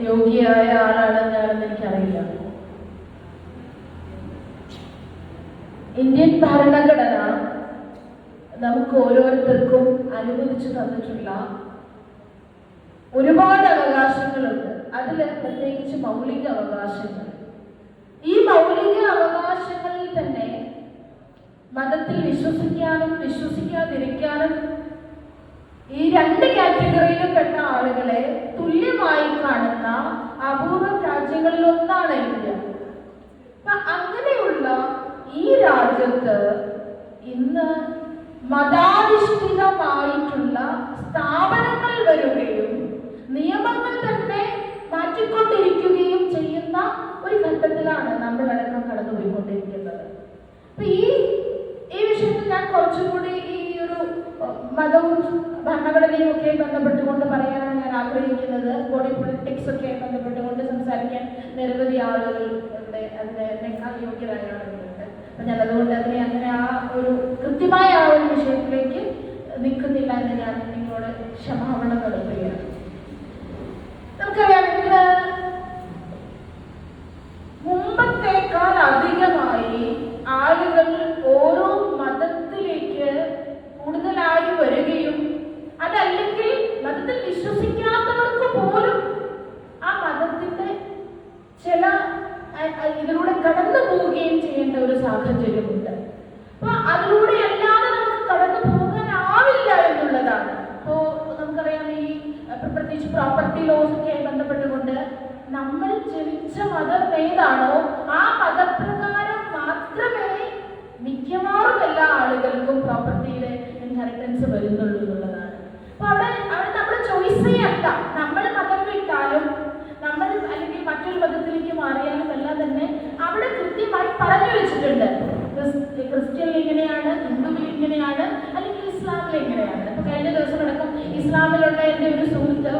യോഗ്യയായ ആളാണെന്നാണെന്ന് എനിക്കറിയില്ല. ഇന്ത്യൻ ഭരണഘടന നമുക്ക് ഓരോരുത്തർക്കും അനുവദിച്ചു തന്നിട്ടുള്ള ഒരുപാട് അവകാശങ്ങളുണ്ട്. അതിൽ പ്രത്യേകിച്ച് മൗലിക അവകാശങ്ങൾ. ഈ മൗലിക അവകാശങ്ങളിൽ തന്നെ മതത്തിൽ വിശ്വസിക്കാനും വിശ്വസിക്കാതിരിക്കാനും ഈ രണ്ട് കാറ്റഗറിയിലും പെട്ട ആളുകളെ തുല്യമായി കാണുന്ന അപൂർവ രാജ്യങ്ങളിൽ ഒന്നാണ് ഇന്ത്യ. അപ്പൊ അങ്ങനെയുള്ള ഈ രാജ്യത്ത് ഇന്ന് മതാധിഷ്ഠിതമായിട്ടുള്ള സ്ഥാപനങ്ങൾ വരികയും നിയമങ്ങൾ തന്നെ മാറ്റിക്കൊണ്ടിരിക്കുകയും ചെയ്യുന്ന ഒരു ഘട്ടത്തിലാണ് നമ്മളടക്കം കടന്നുപോയിക്കൊണ്ടിരിക്കുന്നത്. അപ്പൊ ഈ വിഷയത്തിൽ ഞാൻ കുറച്ചുകൂടി ഈ ഒരു മതവും ഭരണഘടനയും ഒക്കെ ബന്ധപ്പെട്ടുകൊണ്ട് പറയാനാണ് ഞാൻ ആഗ്രഹിക്കുന്നത്. ബോഡി പൊളിറ്റിക്സ് ഒക്കെ ബന്ധപ്പെട്ടുകൊണ്ട് സംസാരിക്കാൻ നിരവധി ആളുകൾ അതിനേക്കാൾ യോഗ്യരായ ആളുകളുണ്ട്. അപ്പൊ ഞാൻ അതുകൊണ്ട് അതിനെ അങ്ങനെ ആ ഒരു കൃത്യമായ ആ ഒരു വിഷയത്തിലേക്ക് നിൽക്കുന്നില്ല എന്ന് ഞാൻ നിങ്ങളോട് ക്ഷമാപണം നടത്തുകയാണ്. നമുക്കറിയാം, ഇന്ന് മുമ്പത്തേക്കാൾ അധികമായി ആളുകൾ ഓരോ മതത്തിലേക്ക് കൂടുതലായി വരികയും അതല്ലെങ്കിൽ മതത്തിൽ വിശ്വസിക്കാത്തവർക്ക് പോലും ആ മതത്തിന്റെ ചില ഇതിലൂടെ കടന്നു പോവുകയും ചെയ്യേണ്ട ഒരു സാഹചര്യമുണ്ട്. അപ്പൊ അതിലൂടെ അല്ലാതെ നമുക്ക് കടന്നു പോകാനാവില്ല എന്നുള്ളതാണ്. അപ്പോ നമുക്കറിയാം, ഈ പ്രത്യേകിച്ച് പ്രോപ്പർട്ടി ലോസ് ഒക്കെ ബന്ധപ്പെട്ടുകൊണ്ട് നമ്മൾ ജനിച്ച മതം ഏതാണോ ആ മതപ്രകാരം മാത്രമേ മിക്കവാറും എല്ലാ ആളുകൾക്കും പ്രോപ്പർട്ടിയുടെ ഇൻഹെറിറ്റൻസ് വരുന്നുള്ളൂ എന്നുള്ളതാണ്. അപ്പൊ അവിടെ നമ്മൾ ചോയ്സേ അല്ല. നമ്മൾ മതം വിട്ടാലും നമ്മൾ അല്ലെങ്കിൽ മറ്റൊരു മതത്തിലേക്ക് മാറിയാലും എല്ലാം തന്നെ അവിടെ കൃത്യമായി പറഞ്ഞു വെച്ചിട്ടുണ്ട്. ക്രിസ്ത്യനിൽ ഇങ്ങനെയാണ്, ഹിന്ദുവിൽ ഇങ്ങനെയാണ്, അല്ലെങ്കിൽ ഇസ്ലാമിൽ എങ്ങനെയാണ്. അപ്പൊ കഴിഞ്ഞ ദിവസം അടക്കം ഇസ്ലാമിലുള്ള എൻ്റെ ഒരു സുഹൃത്ത്,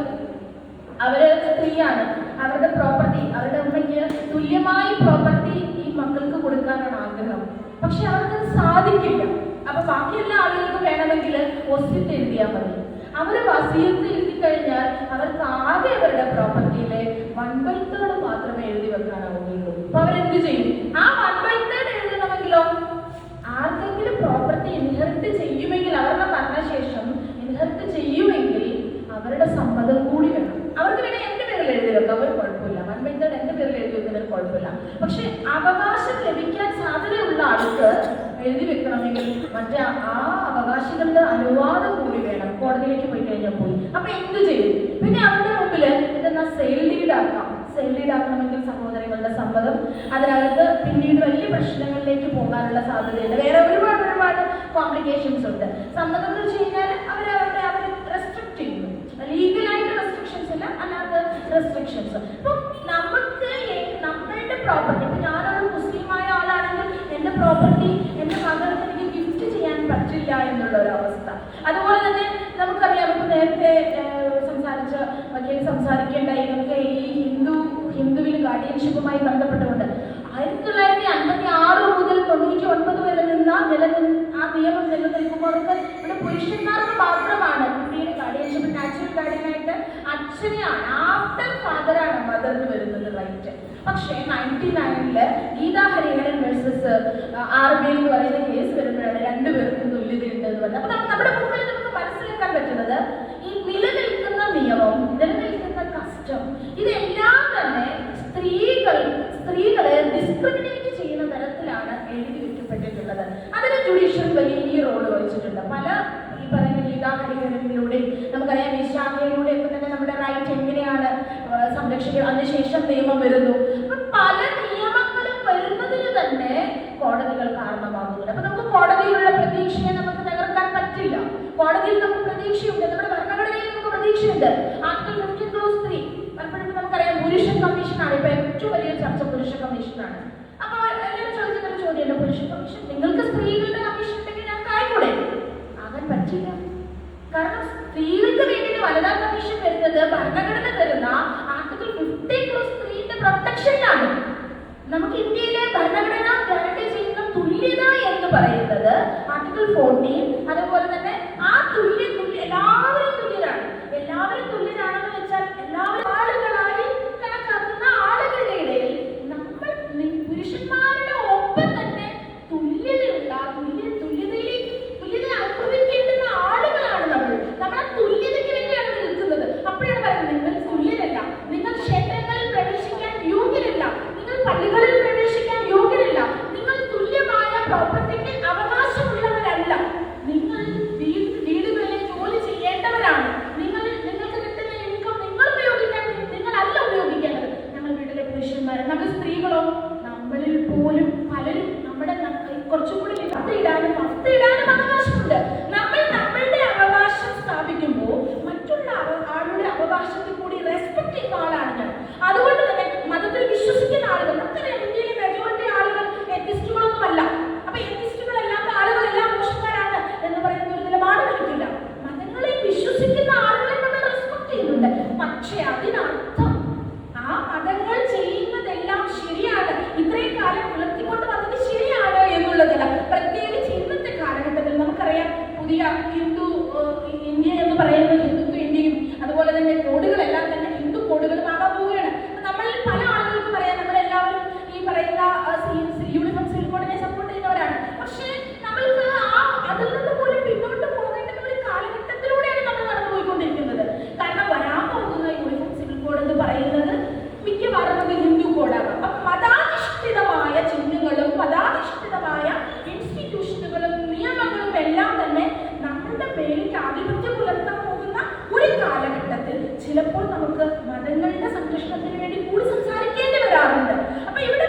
അവര് സ്ത്രീയാണ്, അവരുടെ പ്രോപ്പർട്ടി അവരുടെ ഉമ്മയ്ക്ക് തുല്യമായി പ്രോപ്പർട്ടി ഈ മക്കൾക്ക് കൊടുക്കാനാണ് ആഗ്രഹം. പക്ഷെ അവർക്കത് സാധിക്കില്ല. അപ്പൊ ബാക്കി എല്ലാ ആളുകൾക്കും വേണമെങ്കിൽ വസിയത്ത് എഴുതിയാൽ മതി. അവര് വസിയത്ത് എഴുതി കഴിഞ്ഞാൽ അവർക്ക് ആകെ അവരുടെ പ്രോപ്പർട്ടിയിലെ 1/3 മാത്രമേ എഴുതി വെക്കാനാവുകയുള്ളൂ. അപ്പൊ അവരെന്ത് ചെയ്യും? ആ 1/3 എഴുതണമെങ്കിലോ ആർക്കെങ്കിലും പ്രോപ്പർട്ടി ഇൻഹെറിറ്റ് ചെയ്യുമെങ്കിൽ, അവരുടെ മരണശേഷം ഇൻഹെറിറ്റ് ചെയ്യുമെങ്കിൽ അവരുടെ സമ്മതം കൂടി വേണം. അവർക്ക് വേണേ എന്റെ പേരിൽ എഴുതി വെക്കാം, ഒരു കുഴപ്പമില്ല. 1/3 എന്റെ പേരിൽ എഴുതി വെക്കുന്നതിന് കുഴപ്പമില്ല. പക്ഷെ അവകാശം ലഭിക്കാൻ സാധ്യതയുള്ള ആൾക്ക് എഴുതി വെക്കണമെങ്കിൽ മറ്റേ ആ അവകാശികളുടെ അനുവാദം കൂടി വേണം. കോടതിയിലേക്ക് പോയി കഴിഞ്ഞാൽ പോയി. അപ്പൊ എന്ത് ചെയ്യും? പിന്നെ അവരുടെ മുമ്പിൽ ഇതെന്നാ സെയിൽ ഡീഡ് ആക്കാം. സെയിൽ ഡീഡ് ആക്കണമെങ്കിൽ സഹോദരങ്ങളുടെ സമ്മതം, അതിനകത്ത് പിന്നീട് വലിയ പ്രശ്നങ്ങളിലേക്ക് പോകാനുള്ള സാധ്യതയുണ്ട്. വേറെ ഒരുപാട് കോംപ്ലിക്കേഷൻസ് ഉണ്ട്. സമ്മതം എന്ന് വെച്ച് കഴിഞ്ഞാൽ അവർ റെസ്ട്രിക്ട് ചെയ്യുന്നു. ലീഗലായിട്ട് റെസ്ട്രിക്ഷൻസ് ഇല്ല, അല്ലാത്ത റെസ്ട്രിക്ഷൻസ്. അപ്പൊ നമുക്ക് നമ്മളുടെ പ്രോപ്പർട്ടി, ഇപ്പൊ ഞാനൊരു മുസ്ലിമായ ആളാണെങ്കിൽ എന്റെ പ്രോപ്പർട്ടി എന്റെ മകൾക്ക് എനിക്ക് ഗിഫ്റ്റ് ചെയ്യാൻ പറ്റില്ല എന്നുള്ള ഒരു അവസ്ഥ. അതുപോലെ തന്നെ നമുക്കറിയാം, ഇപ്പൊ നേരത്തെ സംസാരിക്കേണ്ടായി നമുക്ക് ഈ ഹിന്ദുവിൽ ഗാർഡിയൻഷിപ്പുമായി ബന്ധപ്പെട്ടുകൊണ്ട് 1956 മുതൽ 99 വരെ ആ നിയമം നിലനിൽക്കുമ്പോൾ ഇവിടെ പുരുഷന്മാർക്ക് മാത്രമാണ് കുട്ടിയുടെ ഗാർഡിയൻഷിപ്പ്, നാച്ചുറൽ ഗാർഡിയനായിട്ട് അച്ഛനെയാണ്, ആഫ്റ്റർ ഫാദറാണ് മദറിന് വരുന്നത് റൈറ്റ്. പക്ഷേ 99 ഗീതാ ഹരിഹരൻ വേഴ്സസ് RBI എന്ന് പറയുന്ന കേസ് വരുമ്പോഴാണ് രണ്ടുപേർക്കും തുല്യതയുണ്ട് എന്ന് പറഞ്ഞത്. അപ്പൊ നമ്മുടെ മുമ്പിൽ നമുക്ക് മനസ്സിലാക്കാൻ പറ്റുന്നത് ഈ നിലനിൽക്കുന്ന നിയമം, നിലനിൽക്കുന്ന കസ്റ്റം, ഇതെല്ലാം തന്നെ സ്ത്രീകളെ ഡിസ്ക്രിമിനേറ്റ് ചെയ്യുന്ന തരത്തിലാണ് എഴുതി വെക്കപ്പെട്ടിട്ടുള്ളത്. അതിന് ജുഡീഷ്യൽ വലിയ റോള് വഹിച്ചിട്ടുണ്ട്. പല ഈ പറയുന്ന ഗീതാ ഹരിഹരനിലൂടെ നമുക്കറിയാം, ഈ ശാഖയിലൂടെ ഒക്കെ തന്നെ നമ്മുടെ റൈറ്റ് എങ്ങനെയാണ് സംരക്ഷിക്കുക, അതിനുശേഷം നിയമം വരുന്നു. അപ്പൊ പല നിയമങ്ങളും വരുന്നതിന് തന്നെ കോടതികൾ കാരണമാകുന്നുണ്ട്. അപ്പൊ നമുക്ക് കോടതിയിലുള്ള പ്രതീക്ഷയെ നമുക്ക് തകർക്കാൻ പറ്റില്ല. കോടതിയിൽ നമുക്ക് പ്രതീക്ഷയുണ്ട്, നമ്മുടെ ഭരണഘടനയിൽ നമുക്ക് പ്രതീക്ഷയുണ്ട്. ആർട്ടിക്കിൾ 15(3) പലപ്പോഴും നമുക്കറിയാം പുരുഷ കമ്മീഷനാണ്. ഇപ്പൊ ഏറ്റവും വലിയ ചർച്ച പുരുഷ കമ്മീഷനാണ്. അപ്പൊ എല്ലാവരും ചോദിക്കുന്ന ഒരു ചോദ്യമുണ്ട്, പുരുഷ കമ്മീഷൻ, നിങ്ങൾക്ക് സ്ത്രീകളുടെ കമ്മീഷൻ ഉണ്ടെങ്കിൽ ഞങ്ങൾക്ക് ആയിക്കൂടെ? ആകാൻ പറ്റില്ല. കാരണം സ്ത്രീകൾക്ക് വേണ്ടി വനിതാ കമ്മീഷൻ വരുന്നത് ഭരണഘടന തരുന്ന ആർട്ടിക്കിൾ 15(3) പ്രൊട്ടക്ഷനിലാണ്. നമുക്ക് ഇന്ത്യയിലെ ഭരണഘടന ഗ്യാരണ്ടി ചെയ്യുന്ന തുല്യത എന്ന് പറയുന്നത് ആർട്ടിക്കിൾ 14. അതുപോലെ തന്നെ ആ എല്ലാവരും തുല്യരാണ്. എല്ലാവരും തുല്യരാണെന്ന് വെച്ചാൽ എല്ലാവരും ആളുകളായി പക്ഷെ അതിനർത്ഥം ആ മതങ്ങൾ ചെയ്യുന്നതെല്ലാം ശരിയാണ്, ഇത്രയും കാലം പുലർത്തിക്കൊണ്ട് വന്നത് ശരിയാണ് എന്നുള്ളതല്ല. പ്രത്യേകിച്ച് ഇന്നത്തെ കാലഘട്ടത്തിൽ നമുക്കറിയാം, പുതിയ ഹിന്ദു ഇന്ത്യ എന്ന് പറയുന്ന ഹിന്ദുത്വ ഇന്ത്യയും അതുപോലെ തന്നെ കോഡുകളെല്ലാം തന്നെ ഹിന്ദു കോഡുകളുമാകാൻ പോവുകയാണ്. നമ്മളിൽ പല ആളുകൾക്കും പറയാം, നമ്മളെല്ലാവരും ഈ പറയുന്ന യൂണിഫോം സിവിൽ കോഡിനെ സപ്പോർട്ട് ചെയ്യുന്നവരാണ്. പക്ഷേ നമ്മൾക്ക് അതിൽ നിന്ന് പോലും പിന്നോട്ട് പോകേണ്ട ഒരു കാലഘട്ടത്തിലൂടെയാണ് നമ്മൾ നടന്നുപോയിക്കൊണ്ടിരിക്കുന്നത്. കാരണം വരാൻ പോകുന്ന യൂണിഫോം സിവിൽ കോഡ് എന്ന് പറയുന്നത് മിക്കവാറും അത് ഹിന്ദു കോഡാകാം. അപ്പൊ മതാധിഷ്ഠിതമായ ചിഹ്നങ്ങളും മതാധിഷ്ഠിതമായ ഇൻസ്റ്റിറ്റ്യൂഷനുകളും നിയമങ്ങളും എല്ലാം തന്നെ നമ്മളുടെ പേരിൽ ആധിപത്യം പുലർത്താൻ പോകുന്ന ഒരു കാലഘട്ടത്തിൽ ചിലപ്പോൾ നമുക്ക് മതങ്ങളുടെ സംരക്ഷണത്തിന് വേണ്ടി കൂടി സംസാരിക്കേണ്ടി വരാറുണ്ട്. അപ്പൊ ഇവിടെ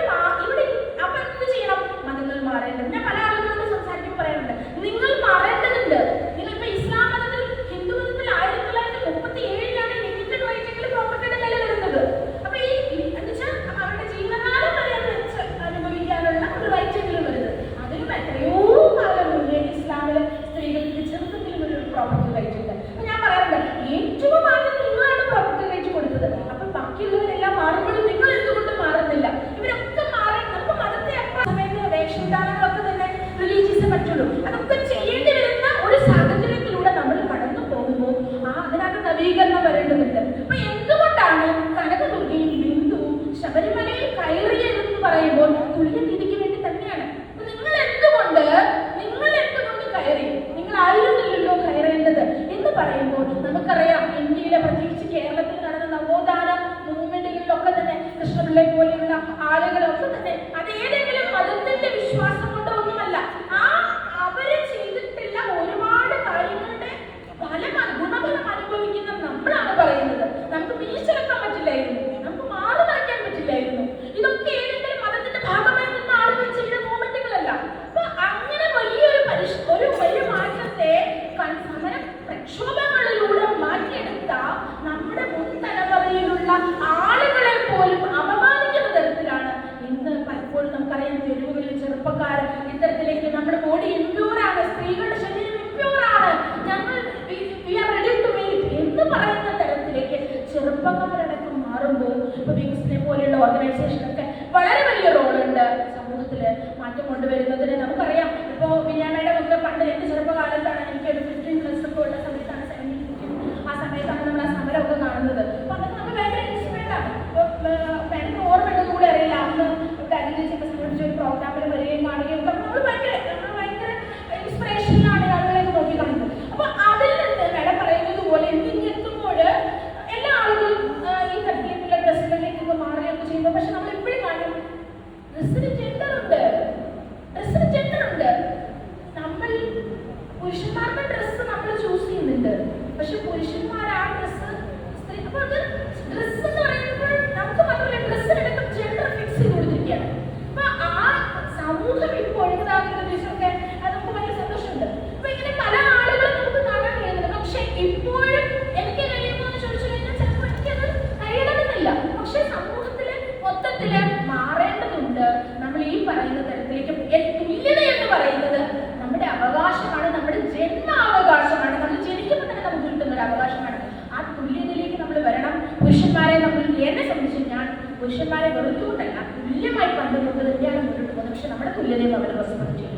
അപ്പൊ എന്ത് ചെയ്യണം? മതങ്ങൾ മാറേണ്ടത്. ഞാൻ പല ആളുകളോട് സംസാരിക്കുമ്പോൾ പറയാറുണ്ട്, നിങ്ങൾ മാറേണ്ടതുണ്ട്. നിങ്ങളിപ്പോ ഇസ്ലാം മതത്തിൽ, ഹിന്ദു മതത്തിൽ 1937 ലിമിറ്റഡ് റൈറ്റെങ്കിലും പ്രോപ്പർട്ടിയുടെ നില വരുന്നത്. അപ്പൊ ഈ എന്നുവെച്ചാൽ അവരുടെ ജീവിതകാലം വരെ അത് വെച്ച് അനുഭവിക്കാനുള്ള ഒരു റൈറ്റെങ്കിലും വരുന്നത്. അതിനും എത്രയോ കാലം മുന്നേ ഇസ്ലാമിലെ സ്ത്രീകൾക്ക് ചെറുതെങ്കിലും ഒരു പ്രോപ്പർട്ടി റൈറ്റ് ഉണ്ട്. അപ്പൊ ഞാൻ പറയാറുണ്ട്, ഏറ്റവും ആദ്യം നിങ്ങളാണ് പ്രോപ്പർട്ടി റൈറ്റ് കൊടുത്തത്. അപ്പൊ ബാക്കിയുള്ളവരെല്ലാം മാറുമ്പോഴും നിങ്ങൾ എന്തുകൊണ്ട് മാറുന്നില്ല? ഇവരൊക്കെ മാറി നമുക്ക് മതത്തെ സമയത്ത് വേഷവിധാനങ്ങളൊക്കെ തന്നെ റിലീജിയസ് പറ്റുള്ളൂ. അതൊക്കെ ചെയ്യേണ്ടി വരുന്ന ഒരു സാഹചര്യത്തിലൂടെ നമ്മൾ കടന്നു പോകുമ്പോൾ അതിനകത്ത് നവീകരണം വരേണ്ടതുണ്ട്. അപ്പൊ എന്തുകൊണ്ടാണ് കനകദുർഗയും ബിന്ദുവും ശബരിമലയിൽ കയറിയതെന്ന് പറയുമ്പോൾ തുല്യനീതിക്ക് വേണ്ടി തന്നെയാണ്. അപ്പൊ നിങ്ങൾ എന്തുകൊണ്ട് കയറി? നിങ്ങളായിരുന്നില്ലല്ലോ കയറേണ്ടത് എന്ന് പറയുമ്പോൾ നമുക്കറിയാം, ഇന്ത്യയിലെ പ്രത്യേകിച്ച് കേരളത്തിൽ നടന്ന നവോത്ഥാന മൂവ്മെന്റുകളിലൊക്കെ തന്നെ കൃഷ്ണപിള്ളയെ പോലെയുള്ള ആളുകളൊക്കെ തന്നെ അത് ഏതെങ്കിലും മതത്തിന്റെ വിശ്വാസം കൊണ്ടോ ഒന്നുമല്ല, അവര് ചെയ്തിട്ടുള്ള ഒരുപാട് കാര്യങ്ങളുടെ ഗുണഫലം അനുഭവിക്കുന്ന നമ്മളാണ് പറയുന്നത്. നമുക്ക് വീഴ്ചവെക്കാൻ പറ്റില്ലായിരുന്നു, നമുക്ക് മാറി മറിക്കാൻ പറ്റില്ലായിരുന്നു. ഇതൊക്കെ ഏതെങ്കിലും മതത്തിന്റെ ഭാഗമായി നിന്ന ആളുകൾ ചെയ്ത മൂവ്മെന്റുകളല്ല. അപ്പൊ അങ്ങനെ വലിയൊരു വലിയ മാറ്റത്തെ സമര പ്രക്ഷോഭങ്ങളിലൂടെ മാറ്റിയെടുത്ത നമ്മുടെ മുൻ തലമുറയിലുള്ള ആളുകളെ പോലും അപമാനിക്കുന്ന തരത്തിലാണ് ഇന്ന് പലപ്പോഴും നമുക്കറിയാം തെരുവുകളിൽ ചെറുപ്പക്കാർ ഇത്തരത്തിലേക്ക് നമ്മുടെ ബോഡി ഇംപ്യൂറാണ്, സ്ത്രീകളുടെ ശരീരം ഇംപ്യൂറാണ്, ഞങ്ങൾ എന്ന് പറയുന്ന തരത്തിലേക്ക് ചെറുപ്പക്കാരടക്കം മാറുമ്പോൾ ഇപ്പൊ വിങ്സിനെ പോലെയുള്ള ഓർഗനൈസേഷനൊക്കെ വളരെ വലിയ റോളുണ്ട് സമൂഹത്തില് മാറ്റം കൊണ്ടുവരുന്നതിന്. നമുക്കറിയാം, ഇപ്പോ വിഞ്ഞാമയുടെ ഒക്കെ പണ്ട് എന്റെ ചെറുപ്പകാലത്താണ്, എനിക്കൊരു 15+ ഒക്കെ ഉള്ള സമയത്താണ്, 17-18 ആ സമയത്താണ് നമ്മൾ ആ സമരമൊക്കെ കാണുന്നത്. അപ്പൊ അതൊക്കെ നമുക്ക് ഭയങ്കര ഇൻസ്പിറേറ്റ് ആണ്. എനിക്ക് ഓർമ്മയുള്ളത് കൂടെ അറിയില്ല, അന്ന് അഗ്രികൾച്ചർ സംബന്ധിച്ച ഒരു പ്രോഗ്രാമിൽ വരികയും കാണുകയും ഒക്കെ നമ്മൾ ഭയങ്കര ഇൻസ്പിറേഷനിലാണ് ആളുകളെയൊക്കെ നോക്കി കാണുന്നത്. അപ്പൊ അതിൽ നിന്ന് മേഡം പറയുന്നത് പോലെ എന്തെങ്കിലും എത്തുമ്പോൾ എല്ലാ ആളുകളും ഈ തരത്തിലേക്കുള്ള ഡ്രസ്സുകളിലേക്കൊക്കെ മാറുകയൊക്കെ ചെയ്യുന്നു. പക്ഷെ നമ്മൾ എപ്പോഴും കാണും ഡ്രസ്സിന് ജെൻഡർ ഉണ്ട്. നമ്മൾ പുരുഷന്മാരുടെ ഡ്രസ്സ് നമ്മൾ ചൂസ് ചെയ്യുന്നുണ്ട്, പക്ഷെ പുരുഷന്മാർ ആ ഡ്രസ്സ് സ്ത്രീ. അപ്പൊ അത് ഡ്രസ്സ് എന്ന് പറയുമ്പോൾ നമുക്ക് മാത്രമല്ല, ഡ്രസ്സിനടക്കം ജെൻഡർ ഫിക്സ് ചെയ്ത് കൊടുത്തിരിക്കുകയാണ്. അപ്പൊ ആ സമൂഹം ഇപ്പോൾ ഒഴുതാകുന്ന ദിവസമൊക്കെ നമുക്ക് ഭയങ്കര സന്തോഷമുണ്ട്. അപ്പൊ ഇങ്ങനെ പല ആളുകളും നമുക്ക് കാണാൻ കഴിയുന്നുണ്ട്. പക്ഷെ ഇപ്പോഴും എനിക്ക് കഴിയുമോ എന്ന് ചോദിച്ചു കഴിഞ്ഞാൽ ചിലപ്പോൾ എനിക്കത് കഴിയണമെന്നില്ല. പക്ഷെ സമൂഹത്തില് മൊത്തത്തില് മാറേണ്ടതുണ്ട്. നമ്മൾ ഈ പറയുന്ന തരത്തിലേക്ക് തുല്യത എന്ന് പറയുന്നത് നമ്മുടെ അവകാശമാണ്, നമ്മുടെ ജന്മാവകാശമാണ്. നമ്മൾ ജനിക്കുമ്പോൾ തന്നെ നമുക്ക് കിട്ടുന്ന ഒരു അവകാശമാണ്. ആ തുല്യതയിലേക്ക് നമ്മൾ വരണം. പുരുഷന്മാരെ എന്നെ സംബന്ധിച്ച് ഞാൻ പുരുഷന്മാരെ വെറുത്തുകൊണ്ടല്ല, തുല്യമായി കണ്ടുകൊണ്ട് തന്നെയാണ് മുന്നോട്ട് പോകുന്നത്. പക്ഷെ നമ്മുടെ തുല്യതയും അവർ റെസ്പെക്ട് ചെയ്യും.